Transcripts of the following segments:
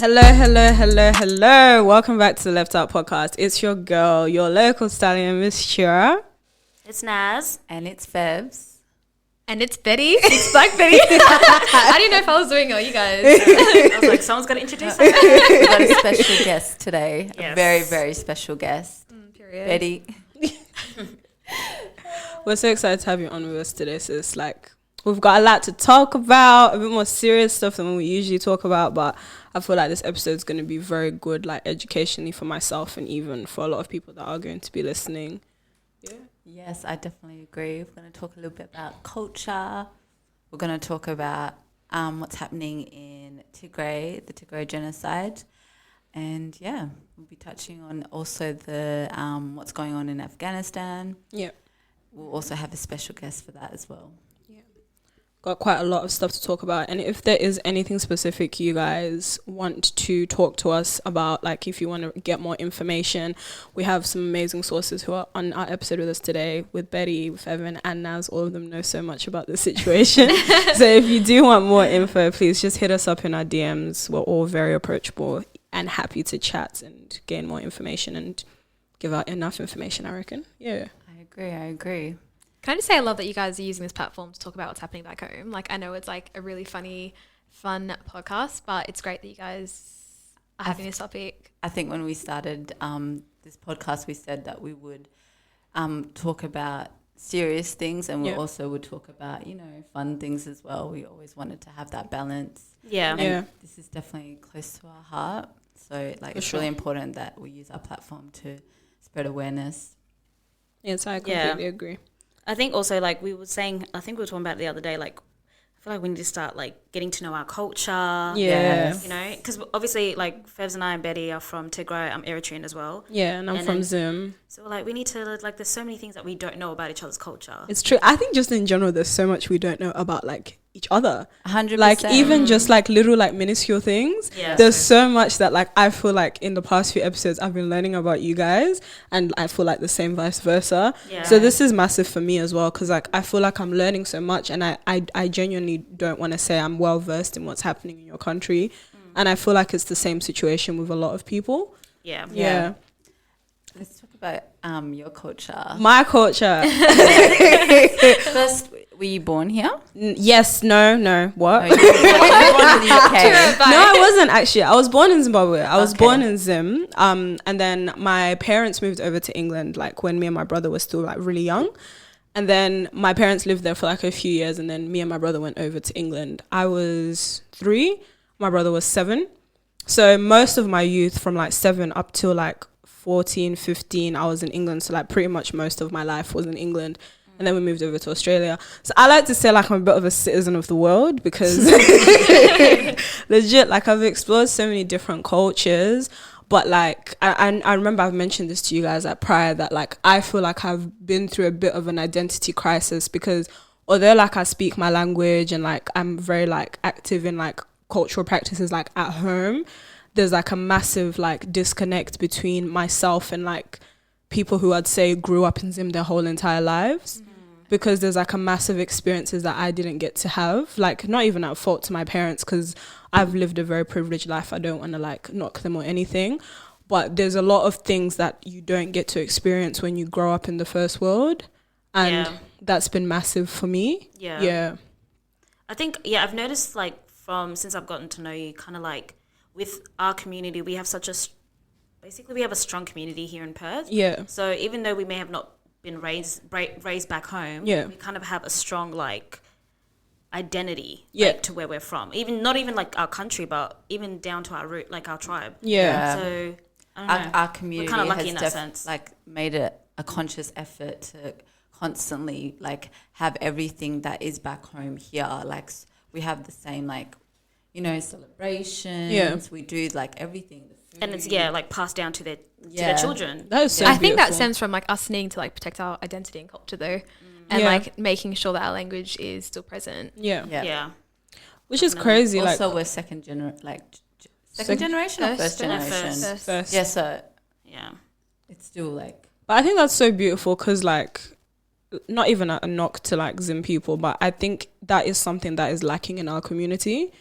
Hello. Welcome back to the Left Out Podcast. It's your girl, your local stallion, Miss Shira. It's Naz. And it's Febs. And it's Betty. It's Black Betty. I didn't know if I was doing all you guys. I was like, someone's got to introduce us. We've got a special guest today. Yes. A very, very special guest. Period. Betty. We're so excited to have you on with us today, sis. Like, we've got a lot to talk about, a bit more serious stuff than we usually talk about, but I feel like this episode is going to be very good, like, educationally for myself and even for a lot of people that are going to be listening. Yeah. Yes, I definitely agree. We're going to talk a little bit about culture. We're going to talk about what's happening in Tigray, the Tigray Genocide. And, yeah, we'll be touching on also the what's going on in Afghanistan. Yeah. We'll also have a special guest for that as well. Got quite a lot of stuff to talk about, and if there is anything specific you guys want to talk to us about, like if you want to get more information, we have some amazing sources who are on our episode with us today, with Betty, with Evan and Naz. All of them know so much about the situation. So if you do want more info, please just hit us up in our DMs. We're all very approachable and happy to chat and gain more information and give out enough information, I reckon. Yeah, I agree. Can I just say I love that you guys are using this platform to talk about what's happening back home. Like, I know it's like a really funny, fun podcast, but it's great that you guys are having this topic. I think when we started this podcast, we said that we would talk about serious things and we also would talk about, fun things as well. We always wanted to have that balance. Yeah. And this is definitely close to our heart. So, it's really important that we use our platform to spread awareness. Yes, I completely agree. I think also, like we were saying, I think we were talking about it the other day, like, I feel like we need to start, like, getting to know our culture. Yeah. Because obviously, like, Fevs and I and Betty are from Tigray. I'm Eritrean as well. Yeah, and I'm from Zim. So, like, we need to, like, there's so many things that we don't know about each other's culture. It's true. I think just in general, there's so much we don't know about, like, each other. 100%. Like, even just, like, little, like, minuscule things. Yeah, there's so much that, like, I feel like in the past few episodes, I've been learning about you guys. And I feel like the same vice versa. Yeah. So this is massive for me as well. Because, like, I feel like I'm learning so much. And I genuinely don't want to say I'm well versed in what's happening in your country. And I feel like it's the same situation with a lot of people. Yeah. Let's talk about your culture. My culture. First, were you born here? Yes, no. What? No, you were born in the UK. No, I wasn't actually. I was born in Zimbabwe. I was born in Zim. And then my parents moved over to England, like when me and my brother were still like really young. And then my parents lived there for like a few years. And then me and my brother went over to England. I was 3. My brother was 7. So most of my youth from like 7 up till like 14, 15, I was in England. So like pretty much most of my life was in England. And then we moved over to Australia. So I like to say like I'm a bit of a citizen of the world because legit, like I've explored so many different cultures. But like, I remember I've mentioned this to you guys like prior that like I feel like I've been through a bit of an identity crisis because although like I speak my language and like I'm very like active in like cultural practices like at home, there's like a massive like disconnect between myself and like people who I'd say grew up in Zim their whole entire lives. Because there's like a massive experiences that I didn't get to have, like not even at fault to my parents because I've lived a very privileged life. I don't want to like knock them or anything, but there's a lot of things that you don't get to experience when you grow up in the first world, and that's been massive for me. Yeah. I think I've noticed like since I've gotten to know you, kind of like with our community, we have we have a strong community here in Perth. Yeah. So even though we may have not been raised back home, we kind of have a strong like identity like, to where we're from, even not even like our country but even down to our root, like our tribe. So I don't know. Our community we're kind of lucky has in that sense, like made it a conscious effort to constantly like have everything that is back home here. Like we have the same like celebrations, we do like everything, and it's like passed down to their children. That is so I think that beautiful. stems from like us needing to like protect our identity and culture though, and like making sure that our language is still present. Which is crazy. Also, like we're second generation or first generation. First. Yeah, so it's still like. But I think that's so beautiful because like not even a knock to like Zim people, but I think that is something that is lacking in our community.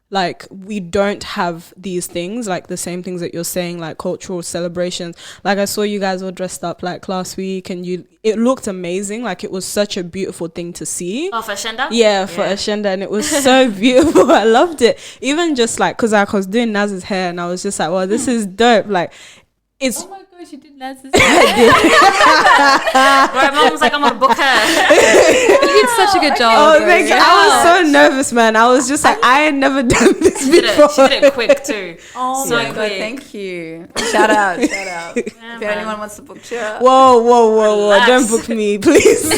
like we don't have these things, like the same things that you're saying, like cultural celebrations. Like I saw you guys all dressed up like last week, and it looked amazing. Like it was such a beautiful thing to see. Oh, for Ashenda? Yeah, for Ashenda, and it was so beautiful. I loved it. Even just like, because I was doing Naz's hair, and I was just like, well, this is dope. Like it's... Oh my gosh, you did Naz's Right, mom was like, I'm gonna book her. You did such a good job. Oh, thank you. I was so nervous, man. I was just like, I had never done this before. She did it quick too. Oh so my god, thank you. Shout out. Yeah, if anyone wants to book you. Whoa. Don't book me, please.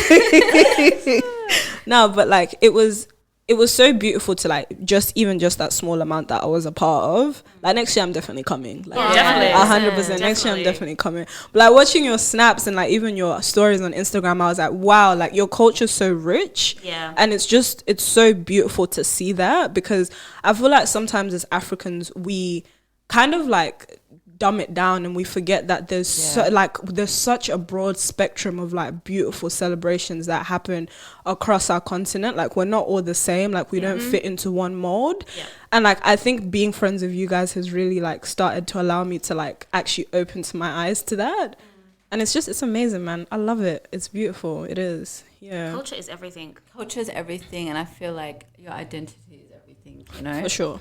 No, but like it was so beautiful to like just that small amount that I was a part of. Like next year I'm definitely coming. Like definitely. 100%. Next year I'm definitely coming. But like watching your snaps and like even your stories on Instagram, I was like, wow, like your culture's so rich. Yeah. And it's so beautiful to see that, because I feel like sometimes as Africans we kind of like dumb it down and we forget that there's such a broad spectrum of like beautiful celebrations that happen across our continent. Like we're not all the same, like we don't fit into one mold. And like I think being friends with you guys has really like started to allow me to like actually open to my eyes to that. And it's amazing, man. I love it. It's beautiful. It is. Yeah, culture is everything. And I feel like your identity is everything, you know, for sure.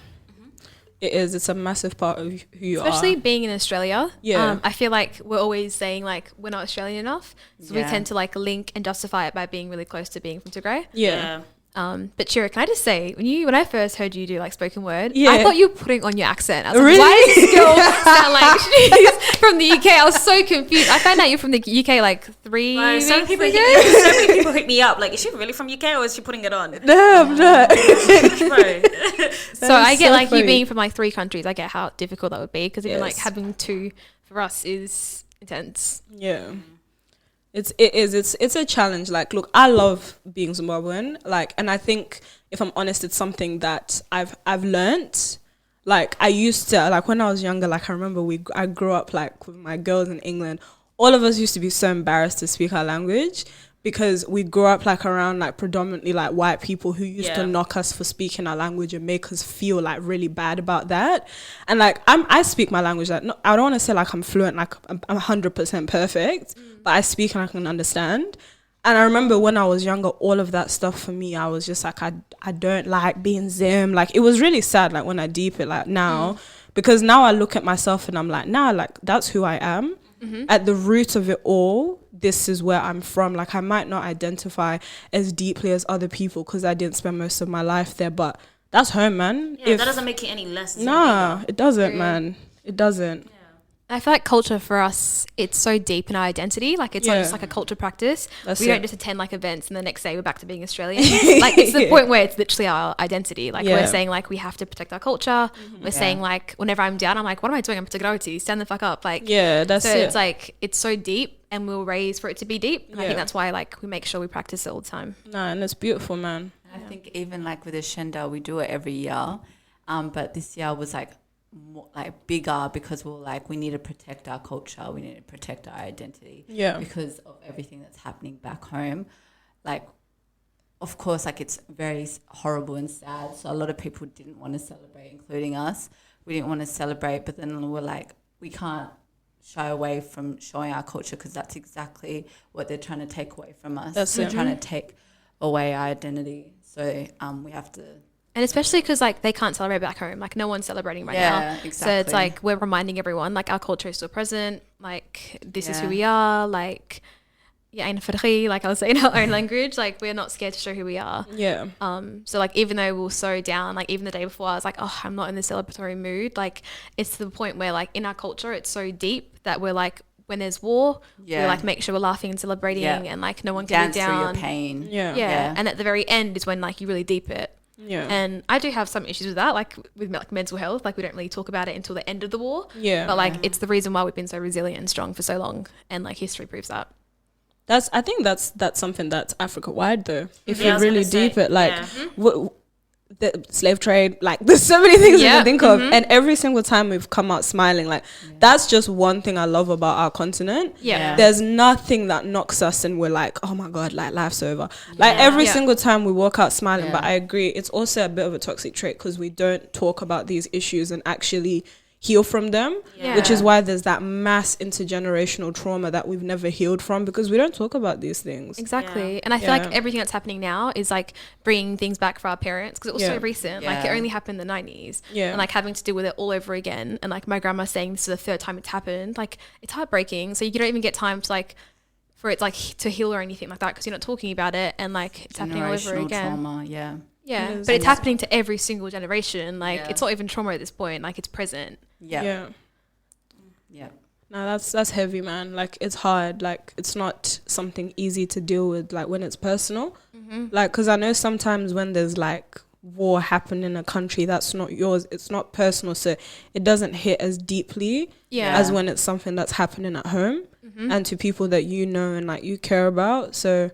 It is. It's a massive part of who you are. Especially being in Australia. Yeah. I feel like we're always saying like we're not Australian enough. So we tend to like link and justify it by being really close to being from Tigray. Yeah. But Chira, can I just say, when I first heard you do like spoken word, Yeah. I thought you were putting on your accent. I was Really? like, why does this girl sound like she's from the UK? I was so confused. I found out you're from the UK like 3 weeks So many ago. people hit me up like, is she really from UK or is she putting it on? No, I'm not. So I get so like funny. you being from like 3 countries, I get how difficult that would be, because even like Yes. having 2 for us is intense. Yeah. It's a challenge. Like, look, I love being Zimbabwean. Like, and I think if I'm honest, it's something that I've learnt. Like, I used to, like when I was younger, like I remember I grew up like with my girls in England. All of us used to be so embarrassed to speak our language, because we grew up like around like predominantly like white people who used to knock us for speaking our language and make us feel like really bad about that. And like I speak my language, like I don't want to say like I'm fluent, like I'm 100% perfect, but I speak and I can understand. And I remember when I was younger, all of that stuff for me, I was just like, I don't like being Zim. Like it was really sad, like when I deep it like now, because now I look at myself and I'm like, nah, like that's who I am. At the root of it all, this is where I'm from. Like I might not identify as deeply as other people because I didn't spend most of my life there, but that's home, man. Yeah, that doesn't make you any less. Nah, it doesn't, man. It doesn't. I feel like culture for us, it's so deep in our identity. Like it's not just like a culture practice. We don't just attend like events and the next day we're back to being Australian. Like it's the point where it's literally our identity. Like we're saying like we have to protect our culture. We're saying like whenever I'm down, I'm like, what am I doing? I'm Tigray. Stand the fuck up. Like that's so it. it's like it's so deep and we were raised for it to be deep. And I think that's why like we make sure we practice it all the time. Nah, and it's beautiful, man. I think even like with the Shenda, we do it every year. But this year was like more, like bigger, because we were like, we need to protect our culture, we need to protect our identity, because of everything that's happening back home. Like, of course, like it's very horrible and sad, so a lot of people didn't want to celebrate, including us. We didn't want to celebrate, but then we're like, we can't shy away from showing our culture, because that's exactly what they're trying to take away from us. They're trying to take away our identity, so we have to. And especially because like they can't celebrate back home, like no one's celebrating right now. Exactly. So it's like we're reminding everyone like our culture is still present, like this is who we are, like like I was saying, our own language, like we're not scared to show who we are. So like even though we were so down, like even the day before I was like, oh, I'm not in the celebratory mood, like it's to the point where like in our culture it's so deep that we're like, when there's war, we like make sure we're laughing and celebrating and like no one can be down. Dance through your pain. And at the very end is when like you really deep it. And I do have some issues with that, like with like mental health. Like we don't really talk about it until the end of the war. But like it's the reason why we've been so resilient and strong for so long, and like history proves that. I think that's something that's Africa wide though. If you really deep it, like the slave trade, like there's so many things we can think of, and every single time we've come out smiling, like that's just one thing I love about our continent. There's nothing that knocks us and we're like, oh my god, like life's over, like every single time we walk out smiling. But I agree, it's also a bit of a toxic trait because we don't talk about these issues and actually heal from them, which is why there's that mass intergenerational trauma that we've never healed from, because we don't talk about these things. Exactly. And I feel like everything that's happening now is like bringing things back for our parents, because it was so recent. Like it only happened in the 90s, and like having to deal with it all over again. And like my grandma saying this is the third time it's happened, like it's heartbreaking. So you don't even get time to like for it like to heal or anything like that, because you're not talking about it, and like it's happening all over again. Trauma, yeah, but it's happening to every single generation. Like it's not even trauma at this point, like it's present. No, that's heavy, man. Like it's hard, like it's not something easy to deal with, like when it's personal. Like because I know sometimes when there's like war happening in a country that's not yours, it's not personal, so it doesn't hit as deeply as when it's something that's happening at home and to people that you know and like you care about. So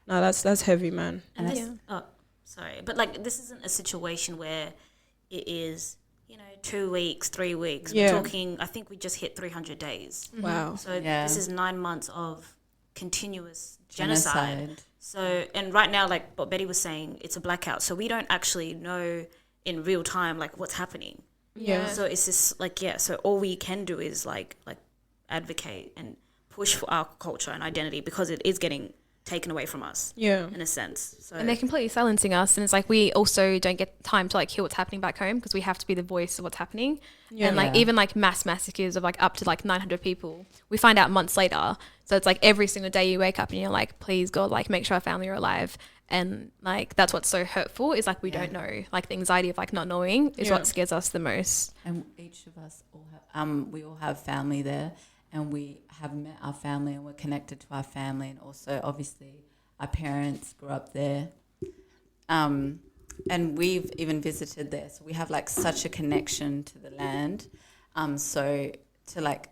no, that's heavy, man. And sorry, but like this isn't a situation where it is, you know, 2 weeks, 3 weeks. We're talking, I think we just hit 300 days. Wow. So this is 9 months of continuous genocide. So, and right now, like what Betty was saying, it's a blackout. So we don't actually know in real time, like what's happening. So it's just like, so all we can do is like advocate and push for our culture and identity, because it is getting taken away from us in a sense. So. And they're completely silencing us, and it's like we also don't get time to like hear what's happening back home, because we have to be the voice of what's happening. And like even like mass massacres of like up to like 900 people, we find out months later. So it's like every single day you wake up and you're like, please God, like make sure our family are alive. And like that's what's so hurtful, is like we don't know, like the anxiety of like not knowing is what scares us the most. And each of us all have, we all have family there, and we have met our family and we're connected to our family, and also obviously our parents grew up there, and we've even visited there, so we have like such a connection to the land, so to like,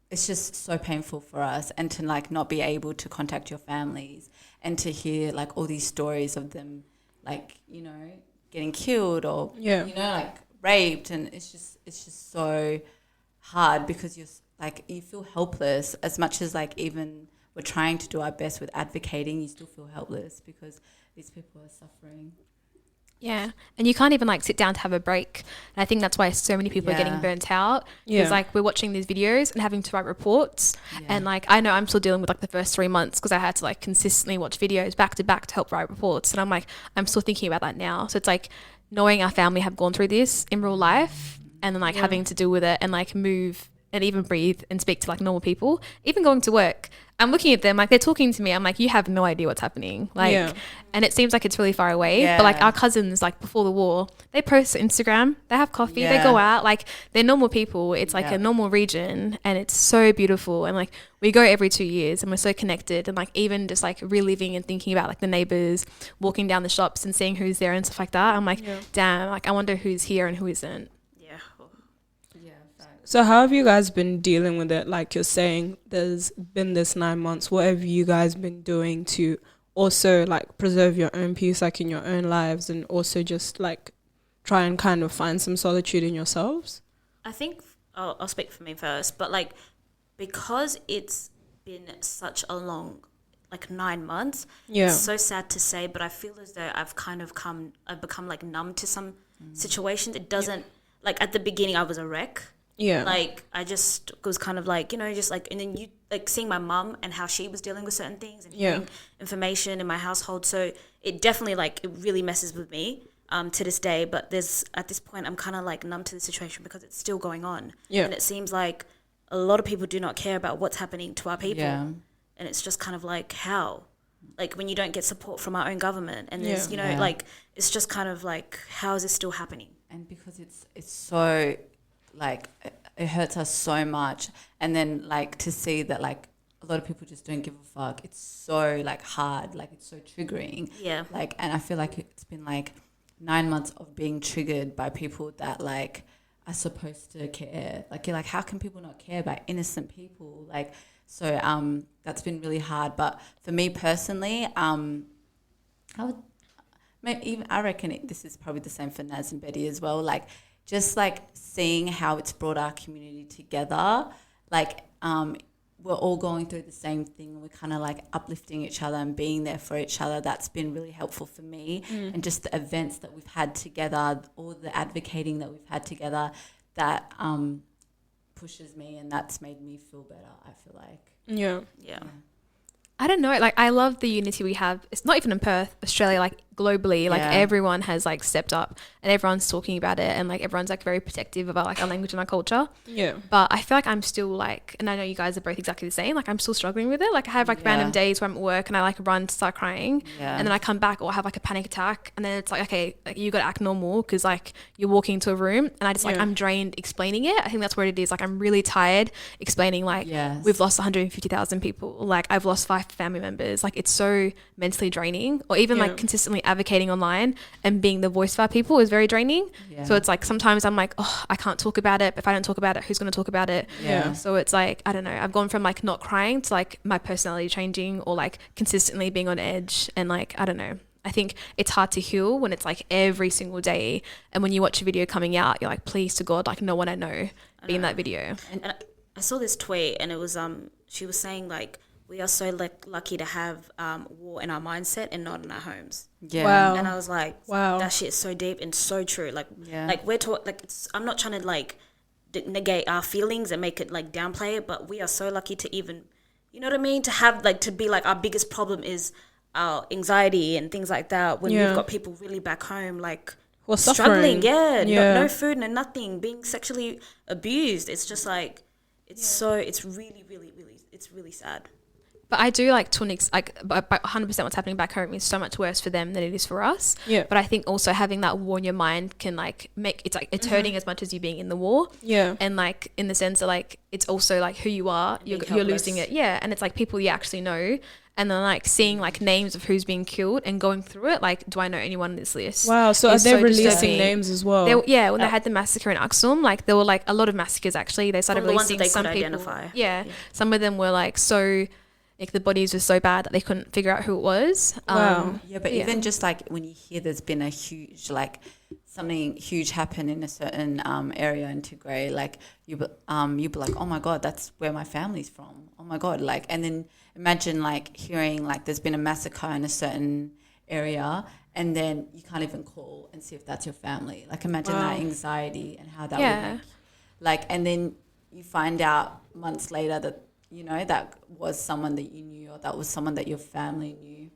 it's just so painful for us, and to like not be able to contact your families and to hear like all these stories of them, like, you know, getting killed or you know, like raped, and it's just so hard, because you're like, you feel helpless. As much as like even we're trying to do our best with advocating, you still feel helpless because these people are suffering. Yeah, and you can't even like sit down to have a break. And I think that's why so many people are getting burnt out. Because like we're watching these videos and having to write reports, and like I know I'm still dealing with like the first 3 months, because I had to like consistently watch videos back to back to help write reports, and I'm like, I'm still thinking about that now. So it's like knowing our family have gone through this in real life, and then like having to deal with it and like move and even breathe and speak to like normal people, even going to work. I'm looking at them like they're talking to me. I'm like, you have no idea what's happening. Like, and it seems like it's really far away. But like our cousins, like before the war, they post to Instagram, they have coffee, they go out, like they're normal people. It's like a normal region, and it's so beautiful. And like we go every 2 years, and we're so connected. And like even just like reliving and thinking about like the neighbors, walking down the shops and seeing who's there and stuff like that. I'm like, damn, like I wonder who's here and who isn't. So how have you guys been dealing with it? Like you're saying, there's been this 9 months. What have you guys been doing to also like preserve your own peace, like in your own lives, and also just like try and kind of find some solitude in yourselves? I think I'll speak for me first, but like because it's been such a long, like 9 months, it's so sad to say, but I feel as though I've become like numb to some situations. It doesn't, like at the beginning I was a wreck. Like I just was kind of like, you know, just like, and then you like seeing my mum and how she was dealing with certain things and hearing information in my household. So it definitely like, it really messes with me to this day. But at this point, I'm kind of like numb to the situation because it's still going on. And it seems like a lot of people do not care about what's happening to our people. And it's just kind of like, how? Like when you don't get support from our own government, and there's, you know, like, it's just kind of like, how is this still happening? And because it's so, like, it hurts us so much, and then like to see that like a lot of people just don't give a fuck, it's so like hard, like it's so triggering. Like, and I feel like it's been like 9 months of being triggered by people that like are supposed to care. Like you're like, how can people not care about innocent people? Like, so that's been really hard. But for me personally, even I reckon this is probably the same for Naz and Betty as well. Like, just like seeing how it's brought our community together, like we're all going through the same thing. We're kind of like uplifting each other and being there for each other. That's been really helpful for me. And just the events that we've had together, all the advocating that we've had together, that pushes me, and that's made me feel better, I feel like. Yeah. I don't know, like I love the unity we have. It's not even in Perth, Australia, like globally, like everyone has like stepped up and everyone's talking about it, and like everyone's like very protective about like our language and our culture. But I feel like I'm still like, and I know you guys are both exactly the same, like I'm still struggling with it. Like I have like random days where I'm at work and I like run to start crying, and then I come back or I have like a panic attack, and then it's like, okay, like you gotta act normal because like you're walking into a room, and I just like I'm drained explaining it. I think that's what it is. Like I'm really tired explaining like we've lost 150,000 people, like I've lost 5 family members. Like it's so mentally draining, or even like consistently advocating online and being the voice of our people is very draining. So it's like sometimes I'm like, oh, I can't talk about it, but if I don't talk about it, who's going to talk about it? So it's like, I don't know, I've gone from like not crying to like my personality changing, or like consistently being on edge, and like I don't know, I think it's hard to heal when it's like every single day, and when you watch a video coming out you're like, please to God, like no one I know be in that video. And I saw this tweet, and it was she was saying like, we are so lucky to have war in our mindset and not in our homes. And I was like, wow, that shit is so deep and so true. Like, like we're taught, like I'm not trying to like negate our feelings and make it like downplay it, but we are so lucky to even, you know what I mean, to have like, to be like, our biggest problem is our anxiety and things like that, when we've got people really back home like struggling, no food and nothing, being sexually abused. It's just like, it's it's really, really, really, it's really sad. But I do like to like 100% what's happening back home is so much worse for them than it is for us. But I think also having that war in your mind can like make it's like it's hurting as much as you being in the war. And like in the sense that like it's also like who you are, you're losing it. And it's like people you actually know, and then like seeing like names of who's being killed and going through it, like, do I know anyone on this list? Wow. So are they releasing names as well? When they had the massacre in Aksum, like there were like a lot of massacres actually. They started releasing some people. Identify. Some of them were like so. Like the bodies were so bad that they couldn't figure out who it was. But even just like when you hear there's been a huge, like something huge happen in a certain area in Tigray, like you'd be like, oh my God, that's where my family's from. Oh my God. Like, and then imagine like hearing like there's been a massacre in a certain area, and then you can't even call and see if that's your family. Like imagine that anxiety and how that would make, like, and then you find out months later that, you know, that was someone that you knew, or that was someone that your family knew.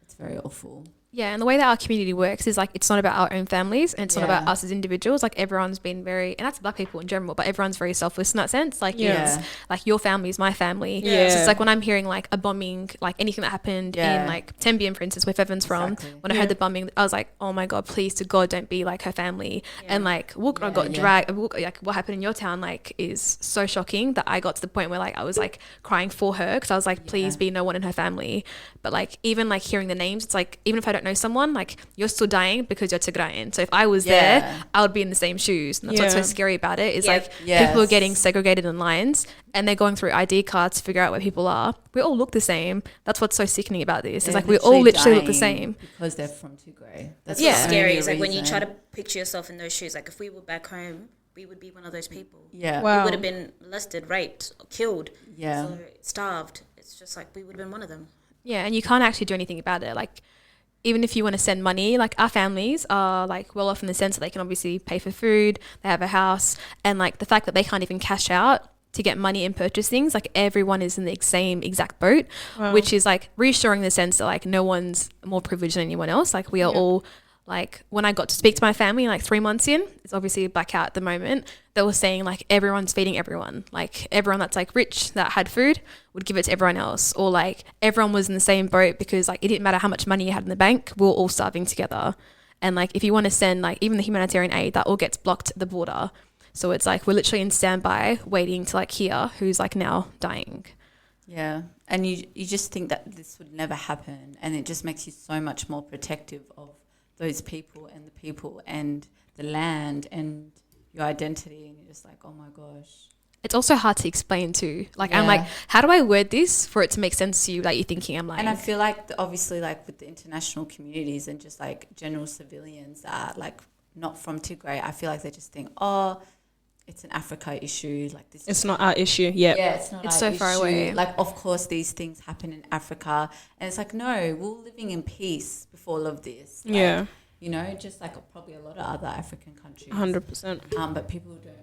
It's very awful. Yeah, and the way that our community works is like it's not about our own families, and it's not about us as individuals. Like everyone's been very, and that's Black people in general, but everyone's very selfless in that sense. Like it's like your family is my family. So it's like when I'm hearing like a bombing, like anything that happened in like Tembian, for instance, where Fevan's from, when I heard the bombing, I was like, oh my God, please to God, don't be like her family. And like I got dragged, like what happened in your town like is so shocking that I got to the point where like I was like crying for her, because I was like, please be no one in her family. But like even like hearing the names, it's like even if I don't know someone, like you're still dying because you're Tigrayan. So if I was there, I would be in the same shoes. And that's what's so scary about it is like people are getting segregated in lines, and they're going through ID cards to figure out where people are. We all look the same. That's what's so sickening about this. It's like we all literally look the same because they're from Tigray. That's what's scary. It's like when you try to picture yourself in those shoes. Like if we were back home, we would be one of those people. We would have been molested, raped, killed, starved. It's just like we would have been one of them. And you can't actually do anything about it. Like even if you want to send money, like our families are like well off in the sense that they can obviously pay for food, they have a house, and like the fact that they can't even cash out to get money and purchase things, like everyone is in the same exact boat, which is like reassuring in the sense that like no one's more privileged than anyone else. Like we are all like, when I got to speak to my family like 3 months in, it's obviously blackout at the moment, they were saying like everyone's feeding everyone. Like everyone that's like rich that had food would give it to everyone else, or like everyone was in the same boat because like it didn't matter how much money you had in the bank, we were all starving together. And like if you want to send like even the humanitarian aid, that all gets blocked at the border. So it's like we're literally in standby waiting to like hear who's like now dying. And you just think that this would never happen, and it just makes you so much more protective of those people and the land and your identity, and you're just like, oh my gosh. it's also hard to explain too. Like, I'm like, how do I word this for it to make sense to you? Like, you're thinking, I'm like... And I feel like, obviously, like, with the international communities and just, like, general civilians that are, like, not from Tigray, I feel like they just think, oh, it's an Africa issue. Like, this. It's not our issue. Yeah. Yeah, it's not. It's our so far issue. away. Like, of course, these things happen in Africa, and it's like, no, we were living in peace before all of this. Like, yeah. You know, just like probably a lot of other African countries. 100%. But people don't,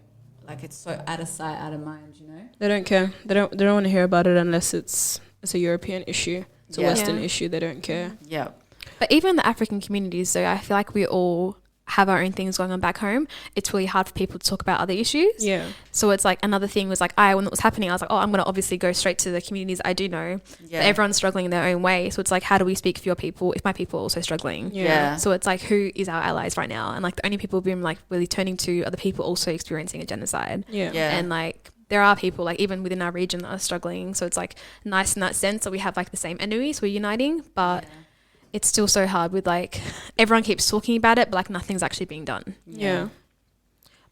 like, it's so out of sight, out of mind. You know. They don't care. They don't want to hear about it unless it's a European issue. It's a Western issue. They don't care. Yeah. But even the African communities, though, I feel like we all have our own things going on back home. It's really hard for people to talk about other issues. Yeah. So it's like another thing was like, when it was happening, I was like, I'm going to obviously go straight to the communities I do know. Yeah. But everyone's struggling in their own way. So it's like, how do we speak for your people if my people are also struggling? Yeah. So it's like, who is our allies right now? And like the only people being like really turning to are the people also experiencing a genocide. Yeah. And like, there are people like even within our region that are struggling. So it's like nice in that sense that we have like the same enemies, we're uniting, but it's still so hard with like everyone keeps talking about it, but like nothing's actually being done. Yeah.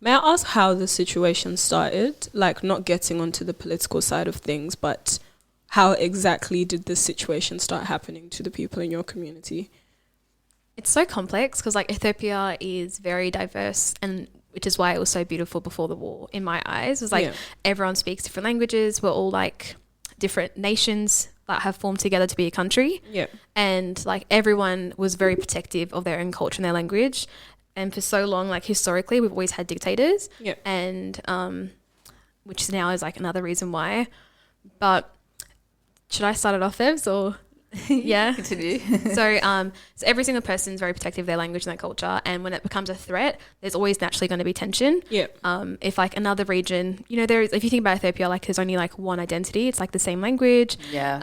May I ask how the situation started? Like, not getting onto the political side of things, but how exactly did this situation start happening to the people in your community? It's so complex because like Ethiopia is very diverse, and which is why it was so beautiful before the war in my eyes. It was like everyone speaks different languages. We're all like different nations that have formed together to be a country. Yeah. And like everyone was very protective of their own culture and their language. And for so long, like historically, we've always had dictators. Yeah. And which now is like another reason why. But should I start it off, Evs, or yeah? Continue. So every single person is very protective of their language and their culture, and when it becomes a threat, there's always naturally going to be tension. Yeah. If like another region, you know, if you think about Ethiopia, like there's only like one identity. It's like the same language. Yeah.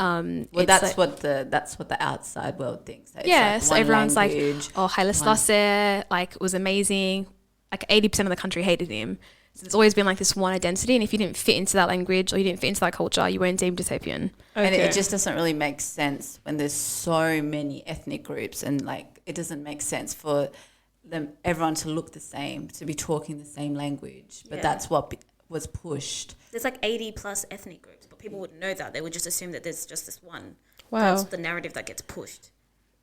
Well, that's like, what the outside world thinks. It's yeah. like so everyone's language, like, oh, Haile Selassie, like was amazing. Like 80% of the country hated him. So there's always been like this one identity, and if you didn't fit into that language or you didn't fit into that culture, you weren't deemed Ethiopian. Okay. And it just doesn't really make sense when there's so many ethnic groups, and like it doesn't make sense for everyone to look the same, to be talking the same language. But that's what was pushed. There's like 80 plus ethnic groups, but people wouldn't know that. They would just assume that there's just this one. Wow. That's the narrative that gets pushed.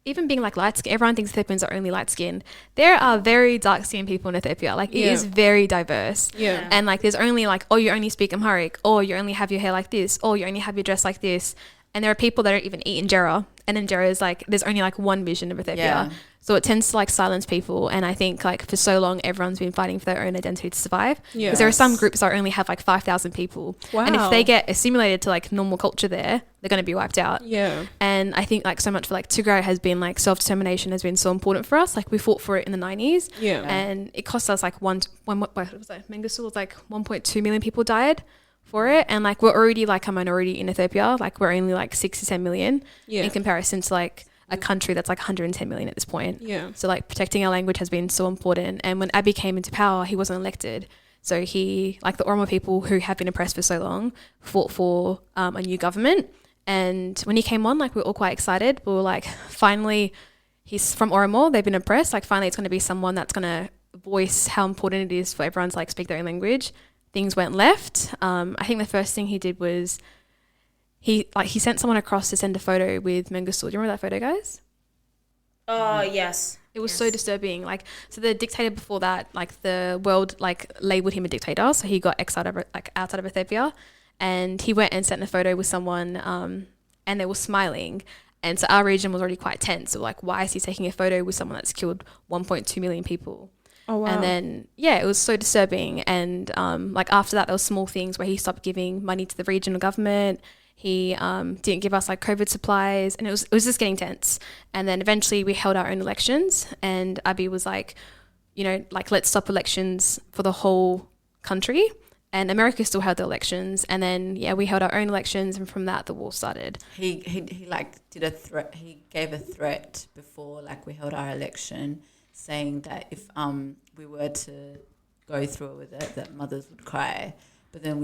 Even being like light skin, everyone thinks Ethiopians are only light skinned. There are very dark skinned people in Ethiopia. Like it is very diverse. Yeah. And like there's only like, oh, you only speak Amharic, or you only have your hair like this, or you only have your dress like this. And there are people that don't even eat injera. And injera is like, there's only like one vision of Ethiopia. Yeah. So it tends to like silence people. And I think like for so long, everyone's been fighting for their own identity to survive. Because there are some groups that only have like 5,000 people. Wow. And if they get assimilated to like normal culture there, they're going to be wiped out. Yeah. And I think like so much for like Tigray has been like self-determination has been so important for us. Like we fought for it in the 90s. Yeah. And it cost us like what was that? Mengistu was like 1.2 million people died for it, and like we're already like a minority in Ethiopia. Like we're only like 6 to 10 million in comparison to like a country that's like 110 million at this point. Yeah. So like protecting our language has been so important. And when Abiy came into power, he wasn't elected, so he, like the Oromo people who have been oppressed for so long, fought for a new government. And when he came on, like we were all quite excited. We were like, finally, he's from Oromo, they've been oppressed. Like finally, it's going to be someone that's going to voice how important it is for everyone to like speak their own language. Things went left. I think the first thing he did was he sent someone across to send a photo with Mengistu. Do you remember that photo, guys? Oh, yes. It was so disturbing. Like, so the dictator before that, like the world like labeled him a dictator, so he got exiled outside of Ethiopia, and he went and sent a photo with someone, and they were smiling. And so our region was already quite tense. So like, why is he taking a photo with someone that's killed 1.2 million people? Oh, wow. And then, it was so disturbing. And like after that, there were small things where he stopped giving money to the regional government. He didn't give us like COVID supplies, and it was just getting tense. And then eventually we held our own elections, and Abiy was like, you know, like let's stop elections for the whole country. And America still held the elections, and then we held our own elections, and from that the war started. He like did a threat. He gave a threat before like we held our election, saying that if we were to go through with it, that mothers would cry. But then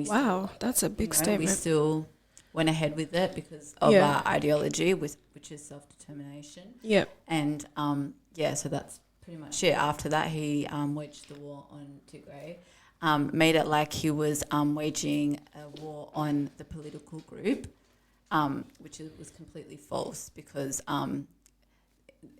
that's a big statement. We still went ahead with it because of our ideology, which is self-determination. Yeah. And so that's pretty much it. After that, he waged the war on Tigray. made it like he was was a war on the political group, which was completely false because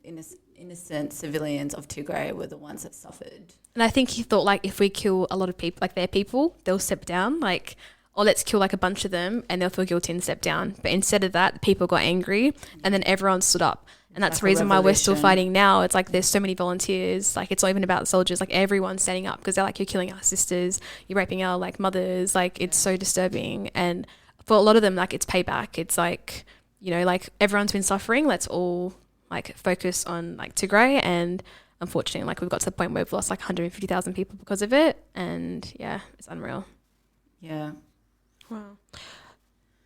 innocent civilians of Tigray were the ones that suffered. And I think he thought, like, if we kill a lot of people, like their people, they'll step down, like, or let's kill like a bunch of them and they'll feel guilty and step down. But instead of that, people got angry and then everyone stood up. And that's the reason why we're still fighting now. It's like there's so many volunteers. Like, it's not even about the soldiers. Like, everyone's standing up because they're like, you're killing our sisters, you're raping our like mothers. Like, it's so disturbing. And for a lot of them, like, it's payback. It's like, you know, like, everyone's been suffering. Let's all like focus on like Tigray. And unfortunately, like, we've got to the point where we've lost like 150,000 people because of it. And yeah, it's unreal. Yeah. Wow.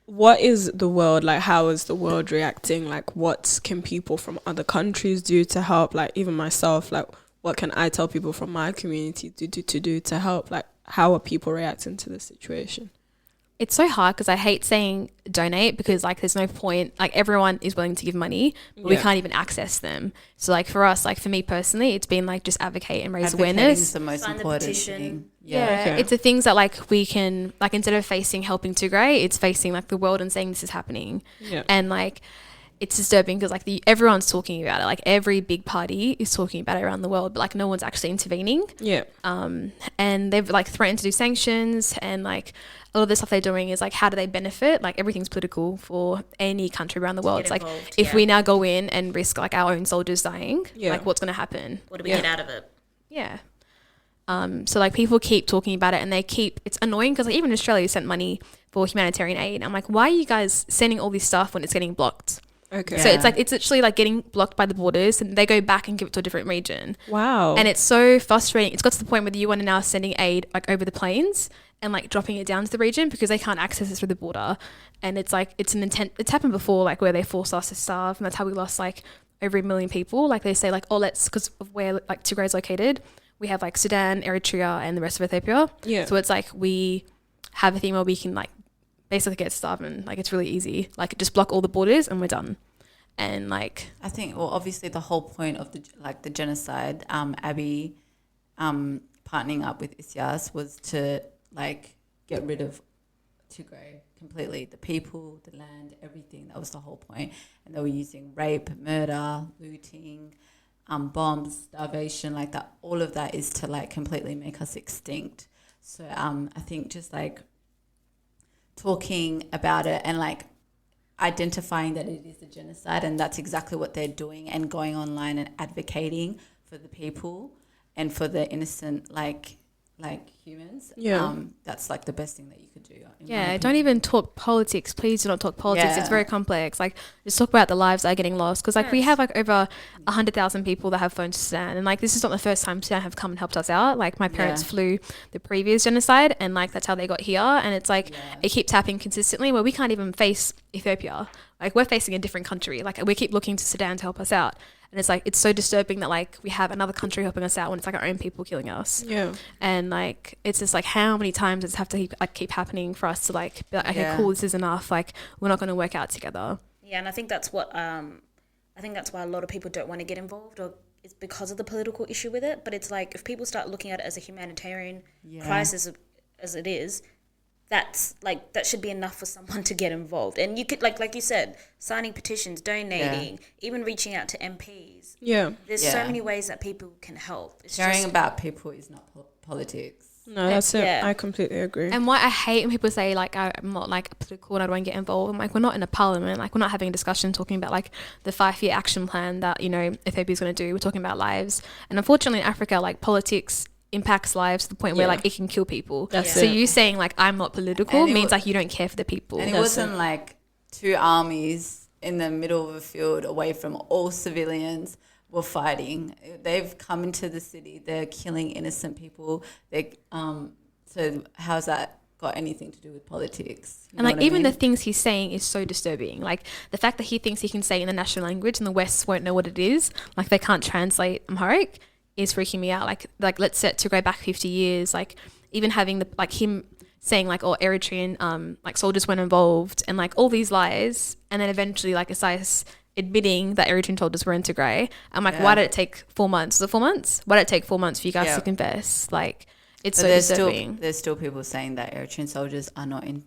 What is the world like? How is the world reacting? Like, what can people from other countries do to help? Like, even myself, like, what can I tell people from my community to do to help? Like, how are people reacting to the situation? It's so hard because I hate saying donate because, like, there's no point. Like, everyone is willing to give money, but we can't even access them. So, like, for us, like, for me personally, it's been, like, just advocate and raise awareness. Is the most important thing. Yeah. Okay. It's the things that, like, we can, like, instead of facing helping Tigray, it's facing, like, the world and saying this is happening. Yeah. And, like, it's disturbing because, like, everyone's talking about it. Like, every big party is talking about it around the world, but, like, no one's actually intervening. Yeah. And they've, like, threatened to do sanctions and, like, a lot of the stuff they're doing is like, how do they benefit? Like, everything's political for any country around the world. It's like, if we now go in and risk like our own soldiers dying, like, what's going to happen? What do we get out of it? Yeah. So like, people keep talking about it and it's annoying because like, even Australia sent money for humanitarian aid. And I'm like, why are you guys sending all this stuff when it's getting blocked? Okay. So it's like, it's literally like getting blocked by the borders and they go back and give it to a different region. Wow. And it's so frustrating. It's got to the point where the UN are now sending aid like over the plains and like dropping it down to the region because they can't access it through the border. And it's like, it's happened before, like where they forced us to starve, and that's how we lost like over 1 million people. Like, they say like, oh, because of where like Tigray is located, we have like Sudan, Eritrea and the rest of Ethiopia. Yeah. So it's like, we have a thing where we can like basically get starving. Like, it's really easy. Like, just block all the borders and we're done. And like, I think, well, obviously the whole point of the genocide, Abiy partnering up with Isyas was to like get rid of Tigray completely, the people, the land, everything. That was the whole point. And they were using rape, murder, looting, bombs, starvation, like that. All of that is to like completely make us extinct. So I think just like talking about it and like identifying that it is a genocide, and that's exactly what they're doing, and going online and advocating for the people and for the innocent like humans. Yeah. That's like the best thing that you could do. Yeah, don't even talk politics. Please do not talk politics. Yeah. It's very complex. Like, just talk about the lives that are getting lost. Because like, we have like over 100,000 people that have flown to Sudan, and like, this is not the first time Sudan have come and helped us out. Like, my parents flew the previous genocide, and like, that's how they got here. And it's like, it keeps happening consistently where we can't even face Ethiopia. Like, we're facing a different country. Like, we keep looking to Sudan to help us out. And it's like, it's so disturbing that like, we have another country helping us out when it's like our own people killing us. Yeah. And like, it's just like, how many times does it have to keep happening for us to like be like, okay, cool, this is enough. Like, we're not going to work out together. Yeah, and I think that's what I think that's why a lot of people don't want to get involved, or it's because of the political issue with it. But it's like, if people start looking at it as a humanitarian crisis as it is, that's like, that should be enough for someone to get involved. And you could like you said, signing petitions, donating, even reaching out to MPs. Yeah, there's so many ways that people can help. It's caring about people is not politics. No, that's it. I completely agree. And why I hate when people say like, I'm not like political and I don't want to get involved. I'm like, we're not in a parliament. Like, we're not having a discussion talking about like the 5-year action plan that, you know, Ethiopia is going to do. We're talking about lives. And unfortunately in Africa, like, politics impacts lives to the point where like it can kill people. So you saying like, I'm not political means like you don't care for the people. And it wasn't like two armies in the middle of a field away from all civilians were fighting. They've come into the city. They're killing innocent people. So how's that got anything to do with politics? And like, even the things he's saying is so disturbing. Like, the fact that he thinks he can say it in the national language and the West won't know what it is, like they can't translate Amharic, is freaking me out. Like let's set Tigray back 50 years. Like, even having him saying like, oh, Eritrean like soldiers weren't involved, and like all these lies, and then eventually like Isaias admitting that Eritrean soldiers were in Tigray. I'm like, why did it take 4 months? Was it 4 months? Why did it take 4 months for you guys to confess? Like, It's but so disturbing. There's still people saying that Eritrean soldiers are not in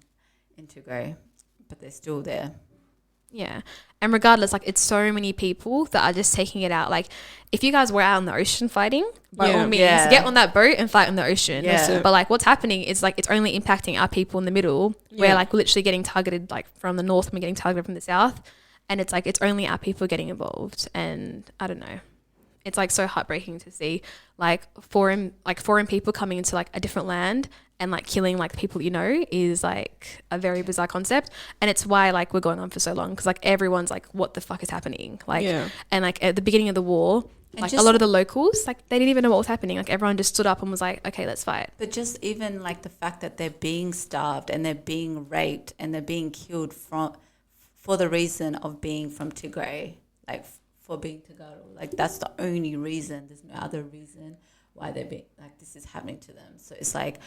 Tigray, but they're still there. Yeah. And regardless, like, it's so many people that are just taking it out. Like, if you guys were out in the ocean fighting, by all means, get on that boat and fight in the ocean. But, like, what's happening is, like, it's only impacting our people in the middle. We're, like, literally getting targeted, like, from the north and we're getting targeted from the south. And it's, like, it's only our people getting involved. And I don't know. It's, like, so heartbreaking to see, like, foreign people coming into, like, a different land and, like, killing, like, people you know is, like, a very bizarre concept. And it's why, like, we're going on for so long because, like, everyone's like, what the fuck is happening? Like, and, like, at the beginning of the war, like, a lot of the locals, like, they didn't even know what was happening. Like, everyone just stood up and was like, okay, let's fight. But just even, like, the fact that they're being starved and they're being raped and they're being killed for the reason of being from Tigray, like, for being Tagaro. Like, that's the only reason. There's no other reason why they're being, like, this is happening to them. So it's like,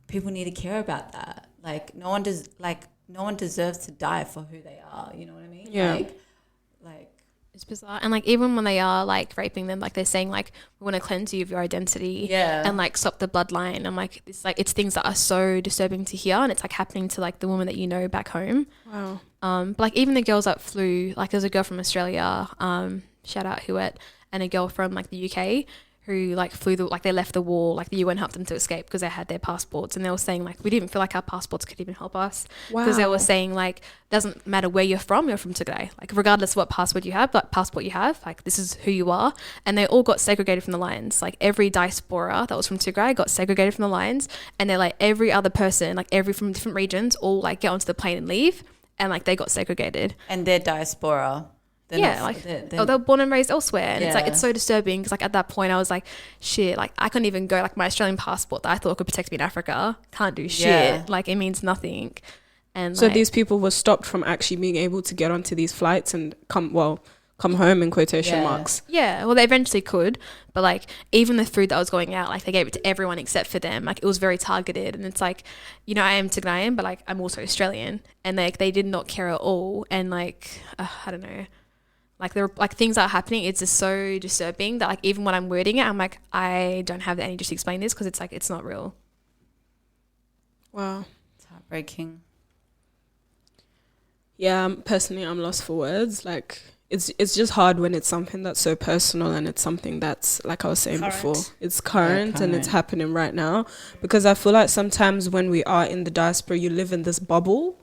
people need to care about that. Like, no one deserves to die for who they are. You know what I mean? Yeah. Like it's bizarre. And, like, even when they are, like, raping them, like, they're saying, like, we want to cleanse you of your identity and, like, stop the bloodline. And, like, it's things that are so disturbing to hear. And it's, like, happening to, like, the woman that you know back home. Wow. But, like, even the girls that flew, like, there's a girl from Australia, shout out Huet, and a girl from, like, the UK who, like, flew they left the war, like, the UN helped them to escape because they had their passports, and they were saying, like, we didn't feel like our passports could even help us because they were saying, like, doesn't matter where you're from Tigray, like, regardless of what passport you have, like, this is who you are. And they all got segregated from the lines. Like, every diaspora that was from Tigray got segregated from the lines, and they're like, every other person, like, from different regions all, like, get onto the plane and leave, and, like, they got segregated. And their diaspora. They were born and raised elsewhere. And it's like, it's so disturbing because, like, at that point I was like, shit, like, I couldn't even go, like, my Australian passport that I thought could protect me in Africa can't do shit. Like, it means nothing. And so, like, these people were stopped from actually being able to get onto these flights and come home in quotation marks. Yeah, well, they eventually could, but, like, even the food that was going out, like, they gave it to everyone except for them. Like, it was very targeted. And it's like, you know, I am Tigrayan, but, like, I'm also Australian, and, like, they did not care at all. And, like, I don't know, like, there are, like, things that are happening. It's just so disturbing that, like, even when I'm wording it, I'm like, I don't have the energy to explain this because it's like, it's not real. Wow. It's heartbreaking. Yeah, personally, I'm lost for words. Like, it's just hard when it's something that's so personal and it's something that's, like I was saying before, it's current and it's happening right now. Because I feel like sometimes when we are in the diaspora, you live in this bubble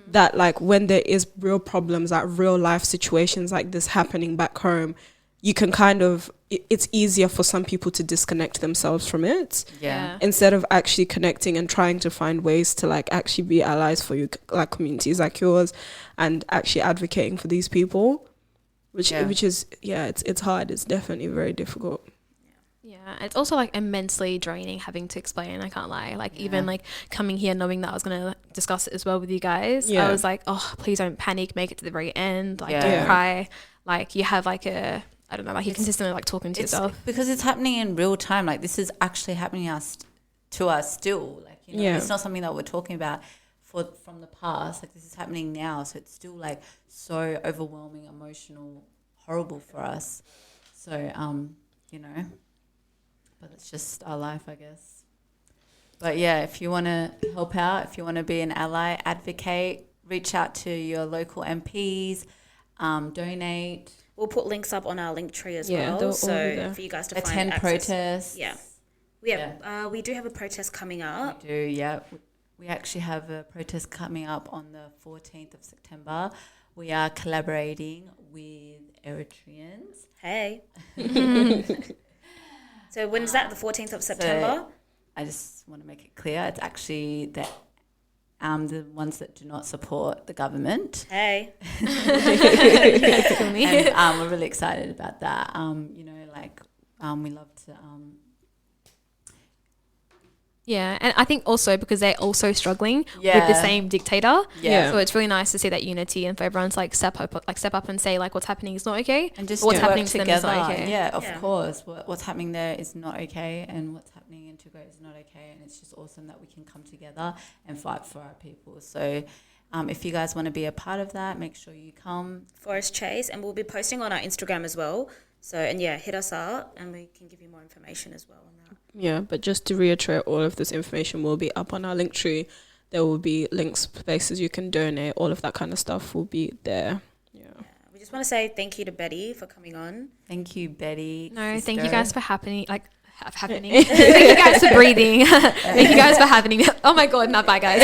that, like, when there is real problems, like real life situations like this happening back home, you can kind of, it's easier for some people to disconnect themselves from it. Yeah. Instead of actually connecting and trying to find ways to, like, actually be allies for you, like communities like yours, and actually advocating for these people, which is, it's hard. It's definitely very difficult. Yeah, it's also, like, immensely draining having to explain, I can't lie. Like, even, like, coming here knowing that I was going to discuss it as well with you guys, I was like, oh, please don't panic, make it to the very end, like, don't cry. Like, you have, like, I don't know, like, you're consistently, like, talking to yourself. Because it's happening in real time. Like, this is actually happening to us still. Like, you know, it's not something that we're talking about from the past. Like, this is happening now. So it's still, like, so overwhelming, emotional, horrible for us. So, you know, but it's just our life, I guess. But yeah, if you want to help out, if you want to be an ally, advocate, reach out to your local MPs, donate. We'll put links up on our link tree as well, so for you guys to attend find protests. Yeah, we do have a protest coming up. We do, yeah. We actually have a protest coming up on the 14th of September. We are collaborating with Eritreans. Hey. So when is that? The 14th of September? So I just want to make it clear, it's actually the ones that do not support the government. Hey. And we're really excited about that. You know, like, we love to... Yeah, and I think also because they're also struggling with the same dictator. Yeah. So it's really nice to see that unity and for everyone to, like, step up and say, like, what's happening is not okay. And just what's work happening together. to them is not okay. Yeah, of course. What's happening there is not okay, and what's happening in Tigray is not okay. And it's just awesome that we can come together and fight for our people. So If you guys want to be a part of that, make sure you come. Forest Chase, and we'll be posting on our Instagram as well. So, and yeah, hit us up and we can give you more information as well on that. Yeah, but just to reiterate, all of this information will be up on our Linktree. There will be links, places you can donate, all of that kind of stuff will be there. Yeah. We just want to say thank you to Betty for coming on. Thank you, Betty. No, thank you guys for happening. Thank you guys for breathing. Thank you guys for happening. Oh my god, not bye guys.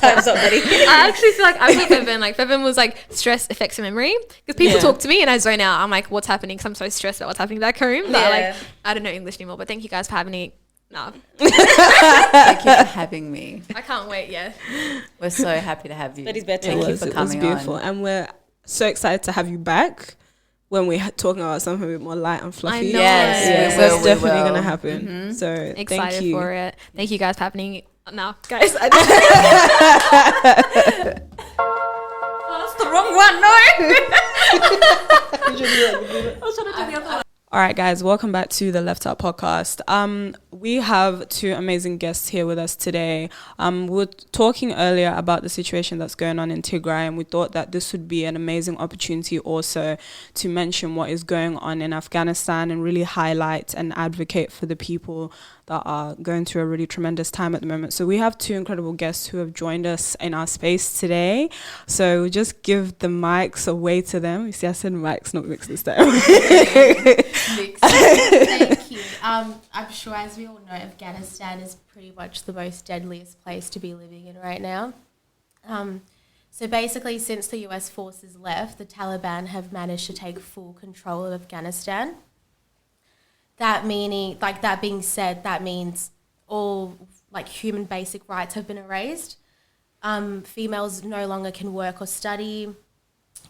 Time's up, Betty. I actually feel like I'm with Bevan. Like Bevan was like stress affects your memory because people talk to me and I zone out. I'm like, what's happening? Because I'm so stressed about what's happening back home that I don't know English anymore. But thank you guys for having me. No. Thank you for having me. I can't wait. Yeah, we're so happy to have you. Betty's better. Thank you for coming beautiful. on. And we're so excited to have you back when we're talking about something a bit more light and fluffy. I know. Yes, that's definitely going to happen. Mm-hmm. So excited thank you for it. Thank you guys for having now, guys. That's the wrong one. No. I was trying to do the other one. All right, guys, welcome back to the Left Out podcast. We have two amazing guests here with us today. We were talking earlier about the situation that's going on in Tigray, and we thought that this would be an amazing opportunity also to mention what is going on in Afghanistan and really highlight and advocate for the people that are going through a really tremendous time at the moment. So we have two incredible guests who have joined us in our space today. So we'll just give the mics away to them. You see, I said mics, not mix this time. Thank you. I'm sure, as we all know, Afghanistan is pretty much the most deadliest place to be living in right now. So basically, since the US forces left, the Taliban have managed to take full control of Afghanistan. That being said, that means all like human basic rights have been erased. Females no longer can work or study.